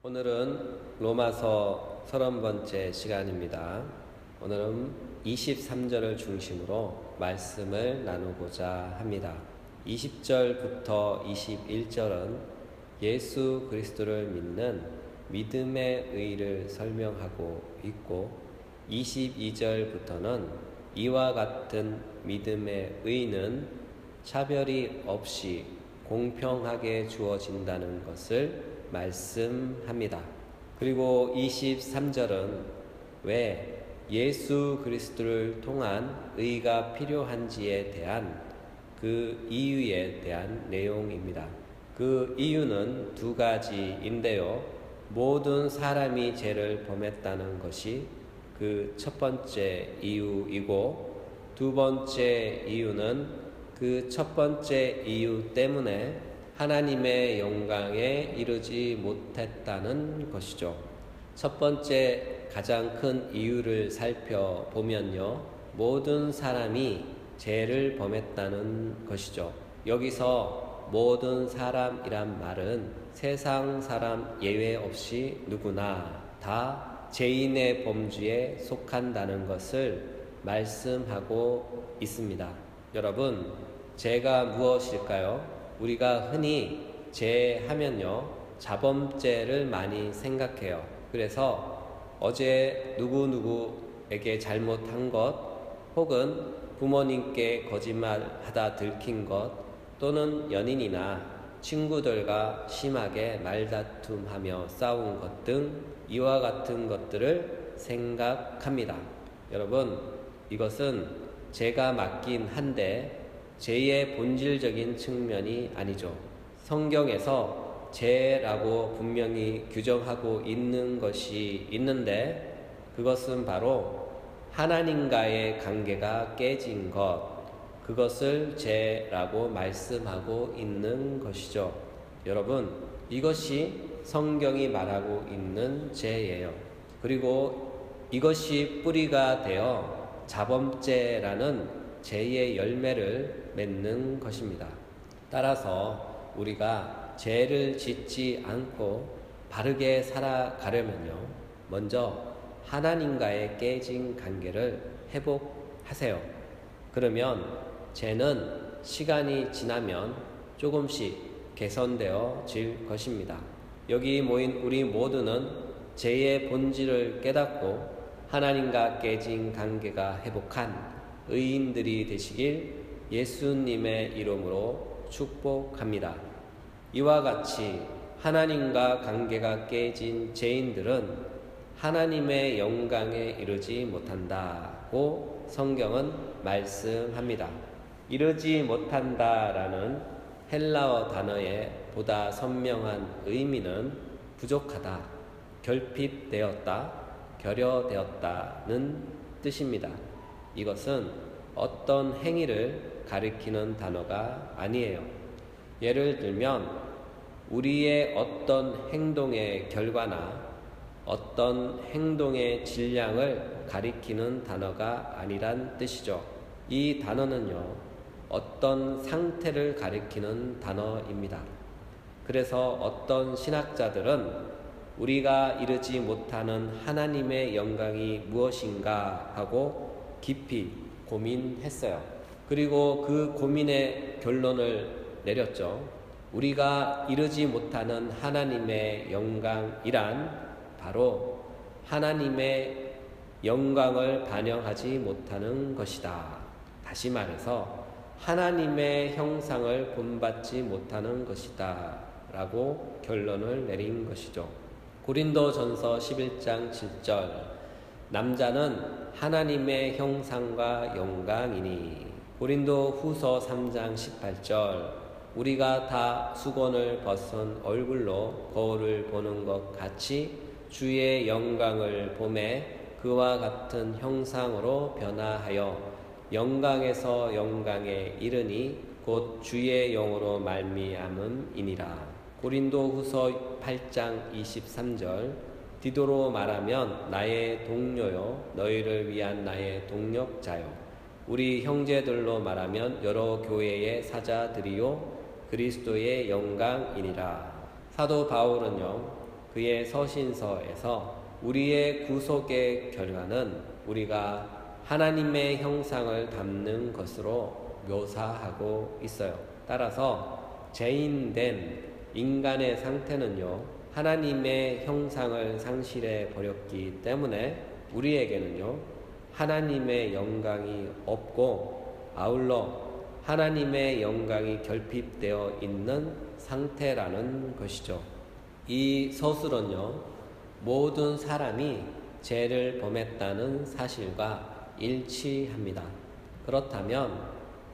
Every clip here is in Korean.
오늘은 로마서 30번째 시간입니다. 오늘은 23절을 중심으로 말씀을 나누고자 합니다. 20절부터 21절은 예수 그리스도를 믿는 믿음의 의를 설명하고 있고, 22절부터는 이와 같은 믿음의 의는 차별이 없이 공평하게 주어진다는 것을 말씀합니다. 그리고 23절은 왜 예수 그리스도를 통한 의가 필요한지에 대한 그 이유에 대한 내용입니다. 그 이유는 두 가지인데요. 모든 사람이 죄를 범했다는 것이 그 첫 번째 이유이고, 두 번째 이유는 그 첫 번째 이유 때문에 하나님의 영광에 이르지 못했다는 것이죠. 첫 번째 가장 큰 이유를 살펴보면요, 모든 사람이 죄를 범했다는 것이죠. 여기서 모든 사람이란 말은 세상 사람 예외 없이 누구나 다 죄인의 범주에 속한다는 것을 말씀하고 있습니다. 여러분, 죄가 무엇일까요? 우리가 흔히 죄하면요, 자범죄를 많이 생각해요. 그래서 어제 누구누구에게 잘못한 것, 혹은 부모님께 거짓말하다 들킨 것, 또는 연인이나 친구들과 심하게 말다툼하며 싸운 것 등 이와 같은 것들을 생각합니다. 여러분, 이것은 죄가 맞긴 한데 죄의 본질적인 측면이 아니죠. 성경에서 죄라고 분명히 규정하고 있는 것이 있는데, 그것은 바로 하나님과의 관계가 깨진 것, 그것을 죄라고 말씀하고 있는 것이죠. 여러분, 이것이 성경이 말하고 있는 죄예요. 그리고 이것이 뿌리가 되어 자범죄라는 죄의 열매를 맺는 것입니다. 따라서 우리가 죄를 짓지 않고 바르게 살아가려면요, 먼저 하나님과의 깨진 관계를 회복하세요. 그러면 죄는 시간이 지나면 조금씩 개선되어 질 것입니다. 여기 모인 우리 모두는 죄의 본질을 깨닫고 하나님과 깨진 관계가 회복한 의인들이 되시길 예수님의 이름으로 축복합니다. 이와 같이 하나님과 관계가 깨진 죄인들은 하나님의 영광에 이르지 못한다고 성경은 말씀합니다. 이르지 못한다라는 헬라어 단어의 보다 선명한 의미는 부족하다, 결핍되었다, 결여되었다는 뜻입니다. 이것은 어떤 행위를 가리키는 단어가 아니에요. 예를 들면 우리의 어떤 행동의 결과나 어떤 행동의 질량을 가리키는 단어가 아니란 뜻이죠. 이 단어는요, 어떤 상태를 가리키는 단어입니다. 그래서 어떤 신학자들은 우리가 이르지 못하는 하나님의 영광이 무엇인가 하고 깊이 고민했어요. 그리고 그 고민의 결론을 내렸죠. 우리가 이르지 못하는 하나님의 영광이란 바로 하나님의 영광을 반영하지 못하는 것이다. 다시 말해서 하나님의 형상을 본받지 못하는 것이다 라고 결론을 내린 것이죠. 고린도전서 11장 7절, 남자는 하나님의 형상과 영광이니. 고린도후서 3장 18절, 우리가 다 수건을 벗은 얼굴로 거울을 보는 것 같이 주의 영광을 보매 그와 같은 형상으로 변화하여 영광에서 영광에 이르니 곧 주의 영으로 말미암음이니라. 고린도후서 8장 23절, 디도로 말하면 나의 동료요 너희를 위한 나의 동력자요, 우리 형제들로 말하면 여러 교회의 사자들이요 그리스도의 영광이니라. 사도 바울은요, 그의 서신서에서 우리의 구속의 결과는 우리가 하나님의 형상을 담는 것으로 묘사하고 있어요. 따라서 죄인된 인간의 상태는요, 하나님의 형상을 상실해 버렸기 때문에 우리에게는요, 하나님의 영광이 없고 아울러 하나님의 영광이 결핍되어 있는 상태라는 것이죠. 이 서술은요, 모든 사람이 죄를 범했다는 사실과 일치합니다. 그렇다면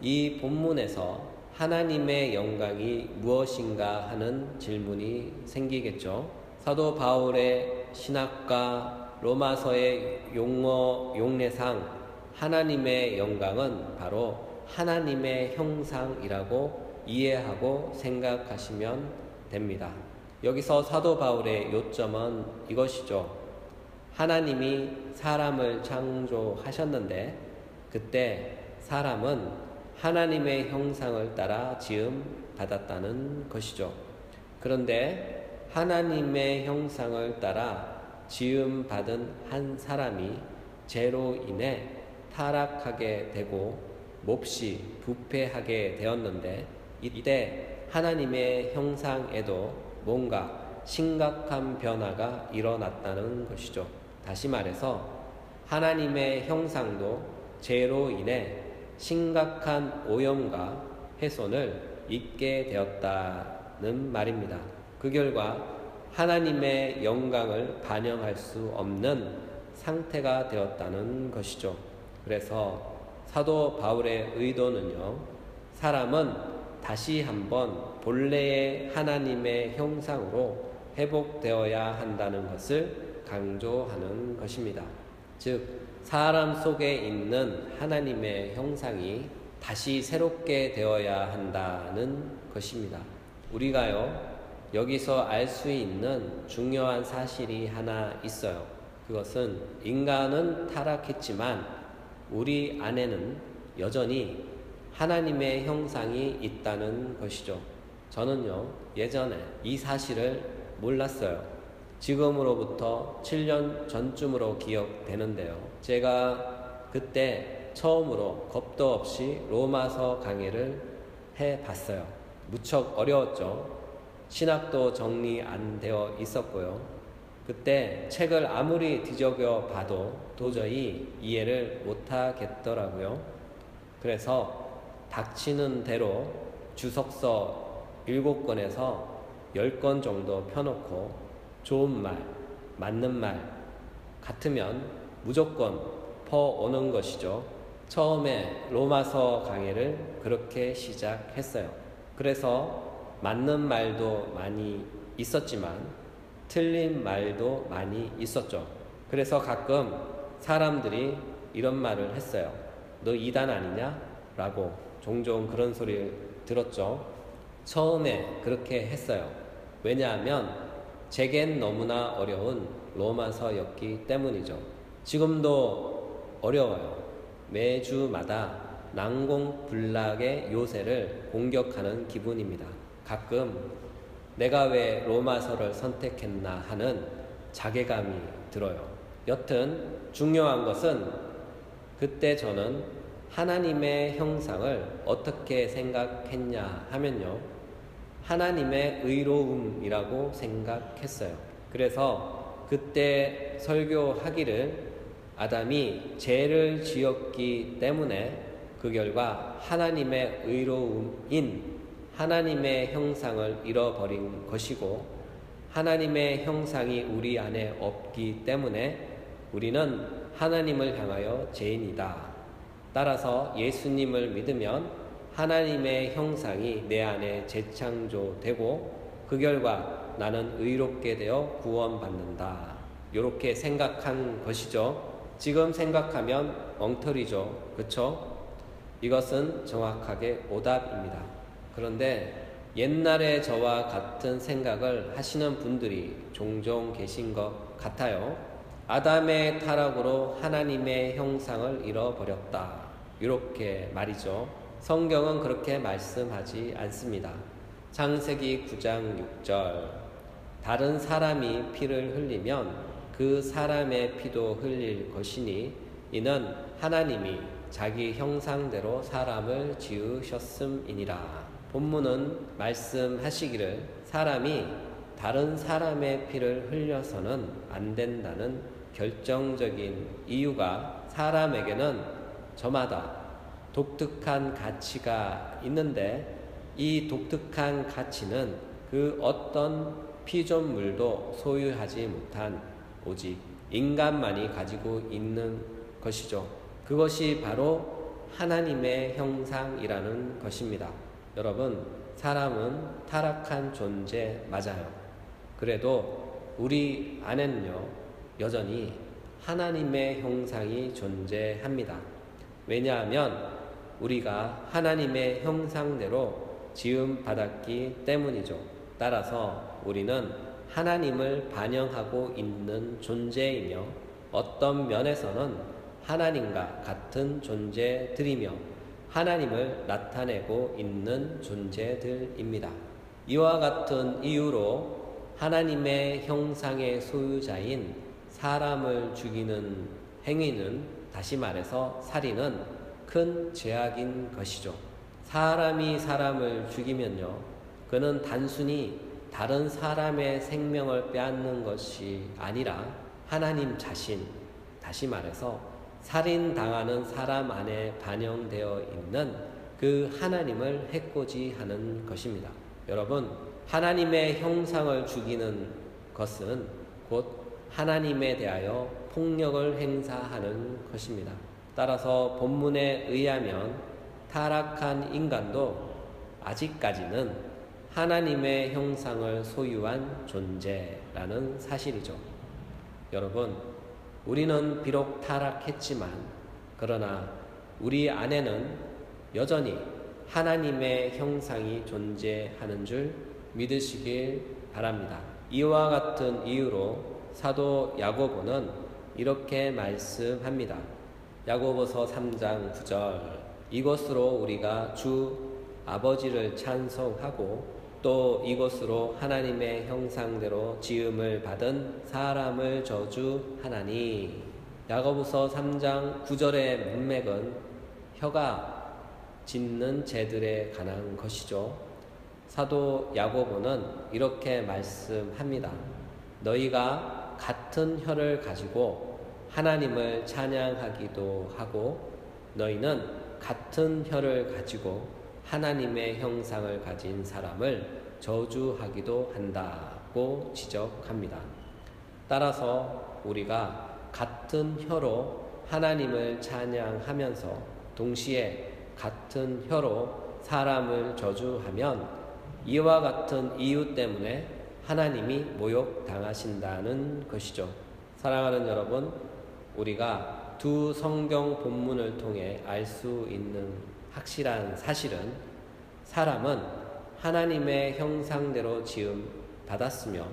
이 본문에서 하나님의 영광이 무엇인가 하는 질문이 생기겠죠. 사도 바울의 신학과 로마서의 용례상 하나님의 영광은 바로 하나님의 형상이라고 이해하고 생각하시면 됩니다. 여기서 사도 바울의 요점은 이것이죠. 하나님이 사람을 창조하셨는데 그때 사람은 하나님의 형상을 따라 지음 받았다는 것이죠. 그런데 하나님의 형상을 따라 지음 받은 한 사람이 죄로 인해 타락하게 되고 몹시 부패하게 되었는데 이때 하나님의 형상에도 뭔가 심각한 변화가 일어났다는 것이죠. 다시 말해서 하나님의 형상도 죄로 인해 심각한 오염과 훼손을 입게 되었다는 말입니다. 그 결과 하나님의 영광을 반영할 수 없는 상태가 되었다는 것이죠. 그래서 사도 바울의 의도는요, 사람은 다시 한번 본래의 하나님의 형상으로 회복되어야 한다는 것을 강조하는 것입니다. 즉, 사람 속에 있는 하나님의 형상이 다시 새롭게 되어야 한다는 것입니다. 우리가요, 여기서 알 수 있는 중요한 사실이 하나 있어요. 그것은 인간은 타락했지만 우리 안에는 여전히 하나님의 형상이 있다는 것이죠. 저는요, 예전에 이 사실을 몰랐어요. 지금으로부터 7년 전쯤으로 기억되는데요. 제가 그때 처음으로 겁도 없이 로마서 강의를 해봤어요. 무척 어려웠죠. 신학도 정리 안 되어 있었고요. 그때 책을 아무리 뒤적여 봐도 도저히 이해를 못하겠더라고요. 그래서 닥치는 대로 주석서 7권에서 10권 정도 펴놓고 좋은 말, 맞는 말 같으면 무조건 퍼오는 것이죠. 처음에 로마서 강의를 그렇게 시작했어요. 그래서 맞는 말도 많이 있었지만 틀린 말도 많이 있었죠. 그래서 가끔 사람들이 이런 말을 했어요. 너 이단 아니냐? 라고 종종 그런 소리를 들었죠. 처음에 그렇게 했어요. 왜냐하면 제겐 너무나 어려운 로마서였기 때문이죠. 지금도 어려워요. 매주마다 난공불락의 요새를 공격하는 기분입니다. 가끔 내가 왜 로마서를 선택했나 하는 자괴감이 들어요. 여튼 중요한 것은 그때 저는 하나님의 형상을 어떻게 생각했냐 하면요, 하나님의 의로움이라고 생각했어요. 그래서 그때 설교하기를 아담이 죄를 지었기 때문에 그 결과 하나님의 의로움인 하나님의 형상을 잃어버린 것이고 하나님의 형상이 우리 안에 없기 때문에 우리는 하나님을 향하여 죄인이다. 따라서 예수님을 믿으면 하나님의 형상이 내 안에 재창조되고 그 결과 나는 의롭게 되어 구원받는다. 이렇게 생각한 것이죠. 지금 생각하면 엉터리죠. 그렇죠? 이것은 정확하게 오답입니다. 그런데 옛날에 저와 같은 생각을 하시는 분들이 종종 계신 것 같아요. 아담의 타락으로 하나님의 형상을 잃어버렸다. 이렇게 말이죠. 성경은 그렇게 말씀하지 않습니다. 창세기 9장 6절 다른 사람이 피를 흘리면 그 사람의 피도 흘릴 것이니 이는 하나님이 자기 형상대로 사람을 지으셨음이니라. 본문은 말씀하시기를 사람이 다른 사람의 피를 흘려서는 안 된다는 결정적인 이유가 사람에게는 저마다 독특한 가치가 있는데 이 독특한 가치는 그 어떤 피조물도 소유하지 못한 오직 인간만이 가지고 있는 것이죠. 그것이 바로 하나님의 형상이라는 것입니다. 여러분, 사람은 타락한 존재 맞아요. 그래도 우리 안에는요, 여전히 하나님의 형상이 존재합니다. 왜냐하면 우리가 하나님의 형상대로 지음받았기 때문이죠. 따라서 우리는 하나님을 반영하고 있는 존재이며 어떤 면에서는 하나님과 같은 존재들이며 하나님을 나타내고 있는 존재들입니다. 이와 같은 이유로 하나님의 형상의 소유자인 사람을 죽이는 행위는, 다시 말해서 살인은 큰 죄악인 것이죠. 사람이 사람을 죽이면요, 그는 단순히 다른 사람의 생명을 빼앗는 것이 아니라 하나님 자신, 다시 말해서 살인당하는 사람 안에 반영되어 있는 그 하나님을 해코지하는 것입니다. 여러분, 하나님의 형상을 죽이는 것은 곧 하나님에 대하여 폭력을 행사하는 것입니다. 따라서 본문에 의하면 타락한 인간도 아직까지는 하나님의 형상을 소유한 존재라는 사실이죠. 여러분, 우리는 비록 타락했지만 그러나 우리 안에는 여전히 하나님의 형상이 존재하는 줄 믿으시길 바랍니다. 이와 같은 이유로 사도 야고보는 이렇게 말씀합니다. 야고보서 3장 9절, 이것으로 우리가 주 아버지를 찬송하고 또 이것으로 하나님의 형상대로 지음을 받은 사람을 저주하나니. 야고보서 3장 9절의 문맥은 혀가 짓는 죄들에 관한 것이죠. 사도 야고보는 이렇게 말씀합니다. 너희가 같은 혀를 가지고 하나님을 찬양하기도 하고 너희는 같은 혀를 가지고 하나님의 형상을 가진 사람을 저주하기도 한다고 지적합니다. 따라서 우리가 같은 혀로 하나님을 찬양하면서 동시에 같은 혀로 사람을 저주하면 이와 같은 이유 때문에 하나님이 모욕당하신다는 것이죠. 사랑하는 여러분, 우리가 두 성경 본문을 통해 알 수 있는 확실한 사실은 사람은 하나님의 형상대로 지음 받았으며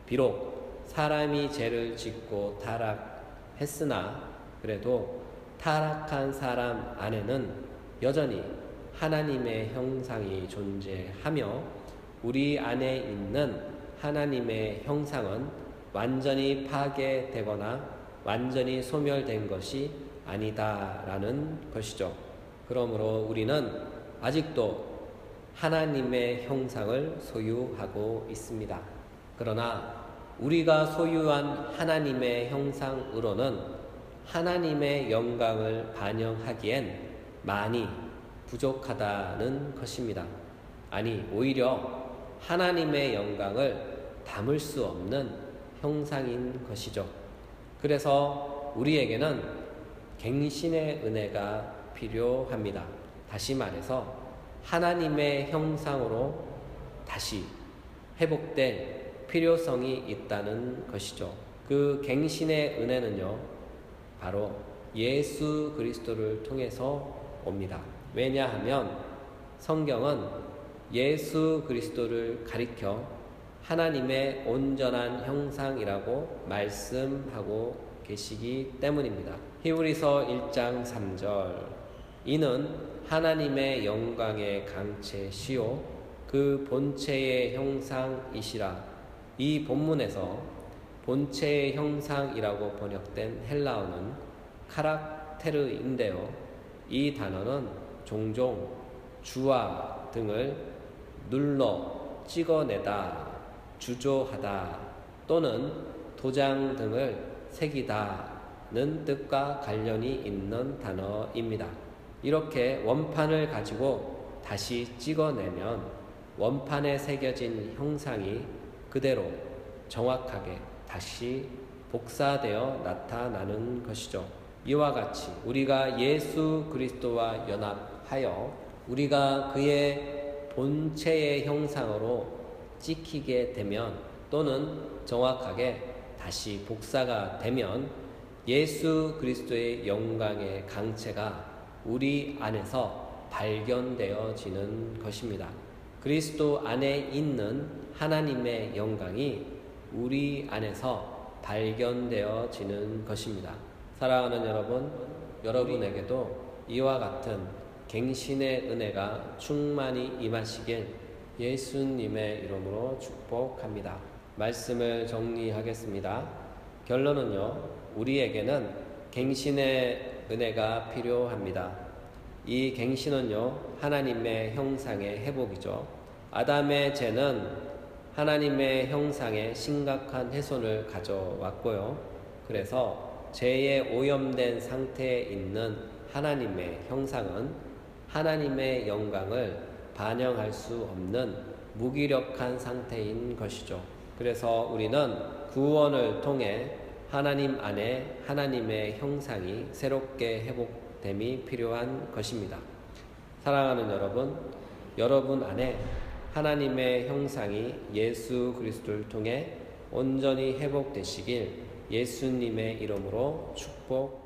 비록 사람이 죄를 짓고 타락했으나 그래도 타락한 사람 안에는 여전히 하나님의 형상이 존재하며 우리 안에 있는 하나님의 형상은 완전히 파괴되거나 완전히 소멸된 것이 아니다라는 것이죠. 그러므로 우리는 아직도 하나님의 형상을 소유하고 있습니다. 그러나 우리가 소유한 하나님의 형상으로는 하나님의 영광을 반영하기엔 많이 부족하다는 것입니다. 아니, 오히려 하나님의 영광을 담을 수 없는 형상인 것이죠. 그래서 우리에게는 갱신의 은혜가 필요합니다. 다시 말해서 하나님의 형상으로 다시 회복될 필요성이 있다는 것이죠. 그 갱신의 은혜는요, 바로 예수 그리스도를 통해서 옵니다. 왜냐하면 성경은 예수 그리스도를 가리켜 하나님의 온전한 형상이라고 말씀하고 계시기 때문입니다. 히브리서 1장 3절, 이는 하나님의 영광의 강체시요 그 본체의 형상이시라. 이 본문에서 본체의 형상이라고 번역된 헬라어는 카락테르인데요. 이 단어는 종종 주와 등을 눌러 찍어내다, 주조하다 또는 도장 등을 새기다는 뜻과 관련이 있는 단어입니다. 이렇게 원판을 가지고 다시 찍어내면 원판에 새겨진 형상이 그대로 정확하게 다시 복사되어 나타나는 것이죠. 이와 같이 우리가 예수 그리스도와 연합하여 우리가 그의 본체의 형상으로 찍히게 되면 또는 정확하게 다시 복사가 되면 예수 그리스도의 영광의 강체가 우리 안에서 발견되어지는 것입니다. 그리스도 안에 있는 하나님의 영광이 우리 안에서 발견되어지는 것입니다. 사랑하는 여러분, 여러분에게도 이와 같은 갱신의 은혜가 충만히 임하시길 예수님의 이름으로 축복합니다. 말씀을 정리하겠습니다. 결론은요, 우리에게는 갱신의 은혜가 필요합니다. 이 갱신은요, 하나님의 형상의 회복이죠. 아담의 죄는 하나님의 형상에 심각한 훼손을 가져왔고요. 그래서 죄에 오염된 상태에 있는 하나님의 형상은 하나님의 영광을 반영할 수 없는 무기력한 상태인 것이죠. 그래서 우리는 구원을 통해 하나님 안에 하나님의 형상이 새롭게 회복됨이 필요한 것입니다. 사랑하는 여러분, 여러분 안에 하나님의 형상이 예수 그리스도를 통해 온전히 회복되시길 예수님의 이름으로 축복합니다.